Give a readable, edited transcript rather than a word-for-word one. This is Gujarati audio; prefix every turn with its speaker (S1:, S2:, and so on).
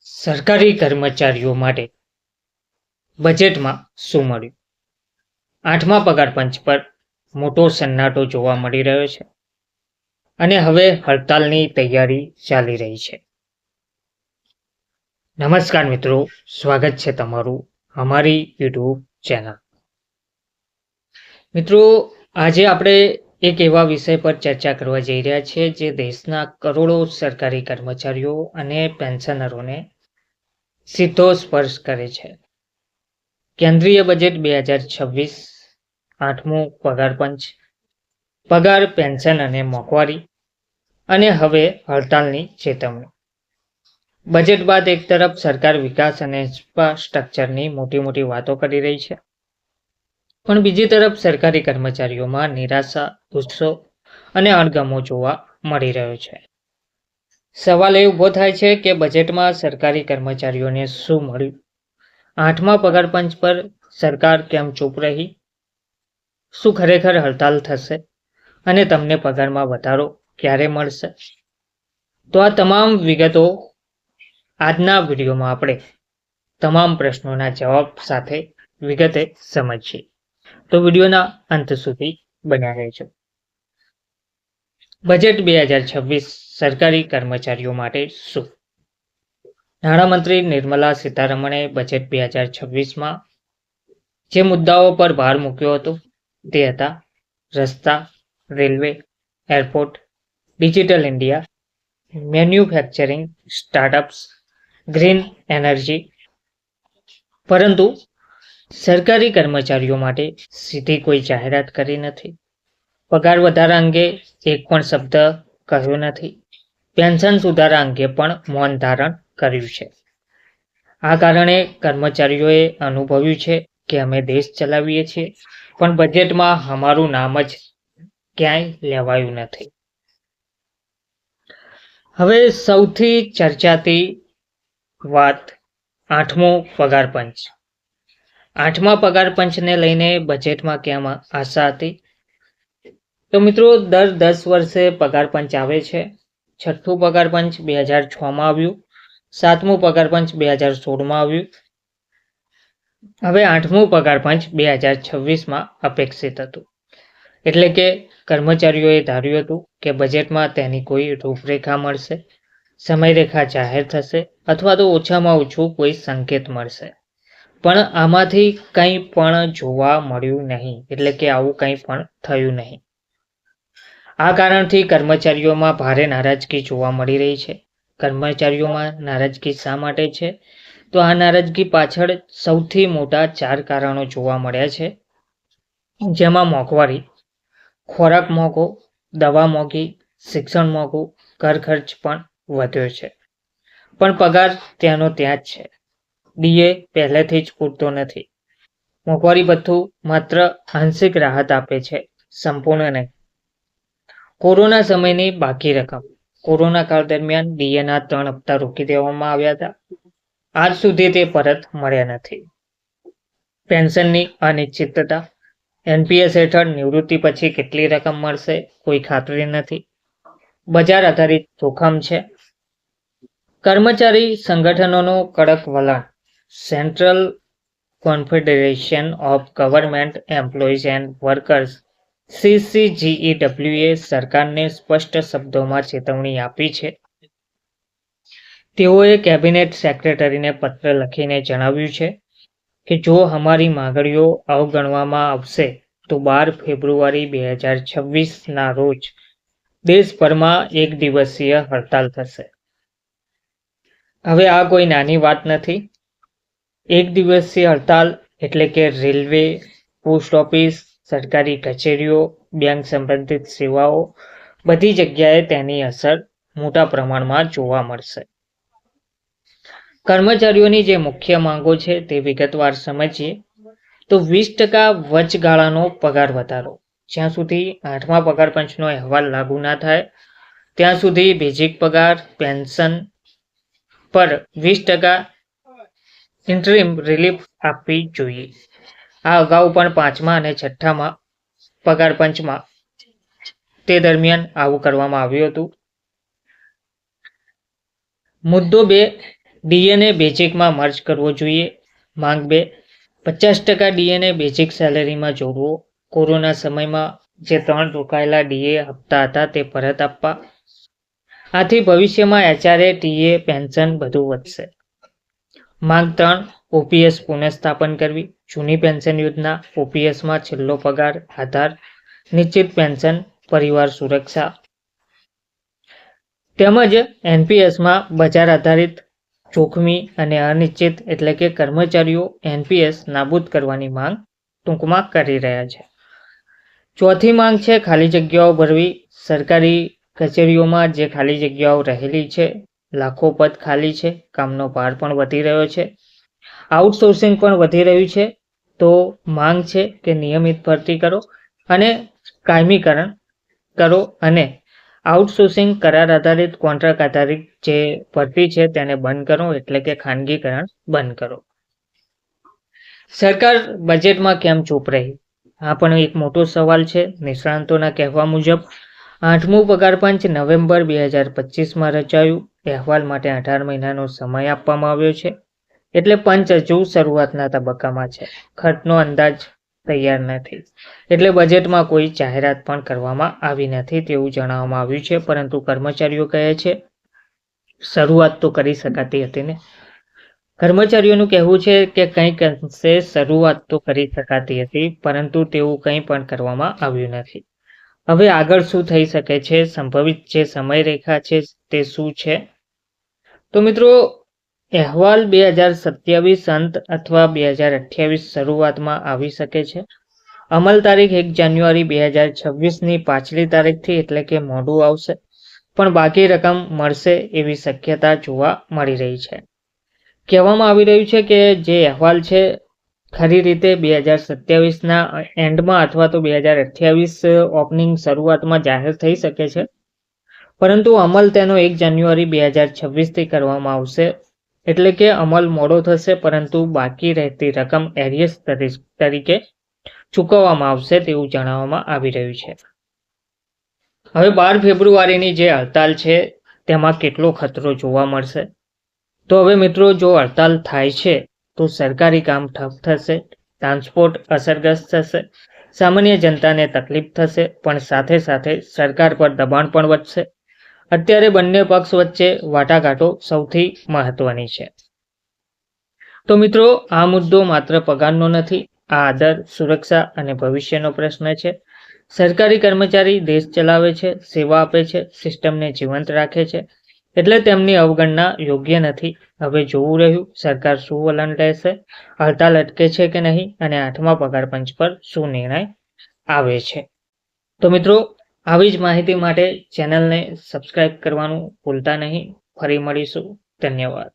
S1: સરકારી કર્મચારીઓ માટે બજેટમાં શું મળ્યું? 8મા પગાર પંચ પર મોટો સન્નાટો જોવા મળી રહ્યો છે અને હવે હડતાલની તૈયારી ચાલી રહી છે. નમસ્કાર મિત્રો, સ્વાગત છે તમારું અમારી યુટ્યુબ ચેનલ. મિત્રો, આજે આપણે એક એવા વિષય પર ચર્ચા કરવા જઈ રહ્યા છીએ જે દેશના કરોડો સરકારી કર્મચારીઓ અને પેન્શનરોને સીધો સ્પર્શ કરે છે. કેન્દ્રીય બજેટ 2026, 8મું પગાર પંચ, પગાર, પેન્શન અને મોંઘવારી, અને હવે હડતાલની ચેતવણી. બજેટ બાદ એક તરફ સરકાર વિકાસ અને ઇન્ફ્રાસ્ટ્રક્ચરની મોટી વાતો કરી રહી છે, પણ બીજી તરફ સરકારી કર્મચારીઓમાં નિરાશા, ગુસ્સો અને અણગમો જોવા મળી રહ્યો છે. સવાલ એ ઊભો થાય છે કે બજેટમાં સરકારી કર્મચારીઓને શું મળ્યું? 8મા પગાર પંચ પર સરકાર કેમ ચૂપ રહી? શું ખરેખર હડતાલ થશે અને તમને પગારમાં વધારો ક્યારે મળશે? તો આ તમામ વિગતો આજના વિડીયોમાં આપણે તમામ પ્રશ્નોના જવાબ સાથે વિગતે સમજીએ, તો વિડીયોના અંત સુધી બન્યા રહેજો. બજેટ 2026 સરકારી કર્મચારીઓ માટે શું? નાણામંત્રી નિર્મલા સીતારમણે બજેટ 2026માં જે મુદ્દાઓ પર ભાર મૂક્યો હતો તે હતા રસ્તા, railway, airport, digital India, manufacturing, startups, green energy. પરંતુ સરકારી કર્મચારીઓ માટે સીધી કોઈ જાહેરાત કરી નથી. પગાર વધારા અંગે એક પણ શબ્દ કહ્યો નથી. પેન્શન સુધારા અંગે પણ મૌન ધારણ કર્યું છે. આ કારણે કર્મચારીઓએ અનુભવ્યું છે કે અમે દેશ ચલાવીએ છીએ, પણ બજેટમાં અમારું નામ જ ક્યાંય લેવાયું નથી. હવે સૌથી ચર્ચાતી વાત 8મો પગાર પંચ. 8મા પગાર પંચને લઈને બજેટમાં કેમ આશા હતી? તો મિત્રો, દર 10 વર્ષે પગાર પંચ આવે છે. 6થું પગાર પંચ 2006માં આવ્યું, 7મું પગાર પંચ 2016માં આવ્યું. હવે 8મું પગાર પંચ 2026માં અપેક્ષિત હતું. એટલે કે કર્મચારીઓએ ધાર્યું હતું કે બજેટમાં તેની કોઈ રૂપરેખા મળશે, સમયરેખા જાહેર થશે અથવા તો ઓછામાં ઓછું કોઈ સંકેત મળશે. પણ આમાંથી કંઈ પણ જોવા મળ્યું નહીં, એટલે કે આવું કંઈ પણ થયું નહીં. આ કારણથી કર્મચારીઓમાં ભારે નારાજગી જોવા મળી રહી છે. કર્મચારીઓમાં નારાજગી શા માટે છે? તો આ નારાજગી પાછળ સૌથી મોટા 4 કારણો જોવા મળ્યા છે, જેમાં મોંઘવારી, ખોરાક મોંઘો, દવા મોંઘી, શિક્ષણ મોંઘું, ઘર ખર્ચ પણ વધ્યો છે. પણ પગાર ત્યાંનો ત્યાં જ છે. ડીએ પહેલેથી જ પૂરતો નથી. મોંઘવારી ભથ્થું માત્ર આંશિક રાહત આપે છે, સંપૂર્ણ નહીં. કોરોના સમયની બાકી રકમ. કોરોના કાળ દરમિયાન ડીએના 3 હપ્તા રોકી દેવામાં આવ્યા હતા. આજ સુધી તે પરત મળ્યા નથી. પેન્શનની અનિશ્ચિતતા. એનપીએસ હેઠળ નિવૃત્તિ પછી કેટલી રકમ મળશે કોઈ ખાતરી નથી. બજાર આધારિત જોખમ છે. કર્મચારી સંગઠનોનું કડક વલણ. Central confederation of government employees and workers CCGEWએ સરકારને સ્પષ્ટ શબ્દોમાં ચેતવણી આપી છે. તેઓએ કેબિનેટ સેક્રેટરીને પત્ર લખીને જણાવ્યું છે કે જો અમારી માંગણીઓ અવગણવામાં આવશે તો 12 ફેબ્રુઆરી 2026ના રોજ દેશભરમાં 1 દિવસીય હડતાલ થશે. હવે આ કોઈ નાની વાત નથી. 1 દિવસીય હડતાલ એટલે કે રેલવે, પોસ્ટ ઓફિસ, સરકારી કચેરીઓ, બેંક સંબંધિત સેવાઓ, બધી જગ્યાએ તેની અસર મોટા પ્રમાણમાં જોવા મળશે. કર્મચારીઓની જે મુખ્ય માંગો છે તે વિગતવાર સમજીએ તો 20% વચગાળાનો પગાર વધારો. જ્યાં સુધી 8મા પગાર પંચનો અહેવાલ લાગુ ના થાય ત્યાં સુધી બેઝિક પગાર, પેન્શન પર 20% ઇન્ટરિમ રિલીફ આપવી જોઈએ. આ અગાઉ પણ 5મા અને 6મા પગાર પંચમાં તે દરમિયાન આવું કરવામાં આવ્યું હતું. મુદ્દો 2, ડીએને બેઝિકમાં મર્જ કરવો જોઈએ. માંગ 2, 50% ડીએને બેઝિક સેલેરીમાં જોડવો. કોરોના સમયમાં જે 3 રોકાયેલા ડીએ હપ્તા હતા તે પરત આપવા. આથી ભવિષ્યમાં એચઆરએ, ટીએ, પેન્શન બધું વધશે. માંગ 3, ઓપીએસ પુનઃસ્થાપન કરવી. જૂની પેન્શન યોજના, ઓપીએસમાં છેલ્લો પગાર, આધાર, નિશ્ચિત પેન્શન, પરિવાર સુરક્ષા તેમજ એનપીએસમાં બજાર આધારિત, જોખમી અને અનિશ્ચિત એટલે કે કર્મચારીઓ એનપીએસ નાબૂદ કરવાની માંગ ટૂંકમાં કરી રહ્યા છે. ચોથી માંગ છે ખાલી જગ્યાઓ ભરવી. સરકારી કચેરીઓમાં જે ખાલી જગ્યાઓ રહેલી છે, લાખો પદ ખાલી છે, કામનો ભાર પણ વધી રહ્યો છે, આઉટસોર્સિંગ પણ વધી રહ્યું છે. તો માંગ છે કે નિયમિત ભરતી કરો અને કાયમીકરણ કરો અને આઉટસોર્સિંગ, કરાર આધારિત, કોન્ટ્રાક્ટ આધારિત જે ભરતી છે તેને બંધ કરો એટલે કે ખાનગીકરણ બંધ કરો. સરકાર બજેટમાં કેમ ચૂપ રહી? આ પણ એક મોટો સવાલ છે. નિષ્ણાંતોના કહેવા મુજબ 8મું પગાર પંચ નવેમ્બર 2025માં રચાયું. અહેવાલ માટે 18 મહિનાનો સમય આપવામાં આવ્યો છે. એટલે પંચ હજુ શરૂઆતના તબક્કામાં છે. ખર્ચનો અંદાજ તૈયાર નથી. એટલે બજેટમાં કોઈ જાહેરાત પણ કરવામાં આવી નથી તેવું જણાવવામાં આવ્યું છે. પરંતુ કર્મચારીઓ કહે છે શરૂઆત તો કરી શકાતી હતી ને. કર્મચારીઓનું કહેવું છે કે કંઈક અંશે શરૂઆત તો કરી શકાતી હતી, પરંતુ તેવું કંઈ પણ કરવામાં આવ્યું નથી. હવે આગળ શું થઈ શકે છે? સંભવિત જે સમયરેખા છે તે શું છે? તો મિત્રો, અહેવાલ 2027 અંત અથવા 2028 શરૂઆતમાં આવી શકે છે. અમલ તારીખ 1 જાન્યુઆરી 2026ની પાછલી તારીખથી એટલે કે મોડું આવશે, પણ બાકી રકમ મળશે એવી શક્યતા જોવા મળી રહી છે. કહેવામાં આવી રહ્યું છે કે જે અહેવાલ છે ખરી રીતે 2027ના એન્ડમાં અથવા તો 2028 ઓપનિંગ શરૂઆતમાં જાહેર થઈ શકે છે, પરંતુ અમલ તેનો 1 જાન્યુઆરી 2026થી કરવામાં આવશે. એટલે કે અમલ મોડો થશે, પરંતુ બાકી રહેતી રકમ એરિયસ તરીકે ચૂકવવામાં આવશે તેવું જણાવવામાં આવી રહ્યું છે. હવે 12 ફેબ્રુઆરીની જે હડતાલ છે તેમાં કેટલો ખતરો જોવા મળશે? તો હવે મિત્રો, જો હડતાલ થાય છે તો સરકારી કામ ઠપ થશે, ટ્રાન્સપોર્ટ અસરગ્રસ્ત થશે, સામાન્ય જનતાને તકલીફ થશે, પણ સાથે સાથે સરકાર પર દબાણ પણ વધશે. અત્યારે બંને પક્ષ વચ્ચે વાટાઘાટો સૌથી મહત્વની છે. તો મિત્રો, આ મુદ્દો માત્ર પગારનો નથી, આ આદર, સુરક્ષા અને ભવિષ્યનો પ્રશ્ન છે. સરકારી કર્મચારી દેશ ચલાવે છે, સેવા આપે છે, સિસ્ટમને જીવંત રાખે છે, એટલે તેમની અવગણના યોગ્ય નથી. હવે જોવું રહ્યું સરકાર શું વલણ લેશે, હડતાલ અટકે છે કે નહીં અને 8મા પગાર પંચ પર શું નિર્ણય આવે છે. તો મિત્રો, આવી જ માહિતી માટે ચેનલને સબસ્ક્રાઇબ કરવાનું ભૂલતા નહીં. ફરી મળીશું. ધન્યવાદ.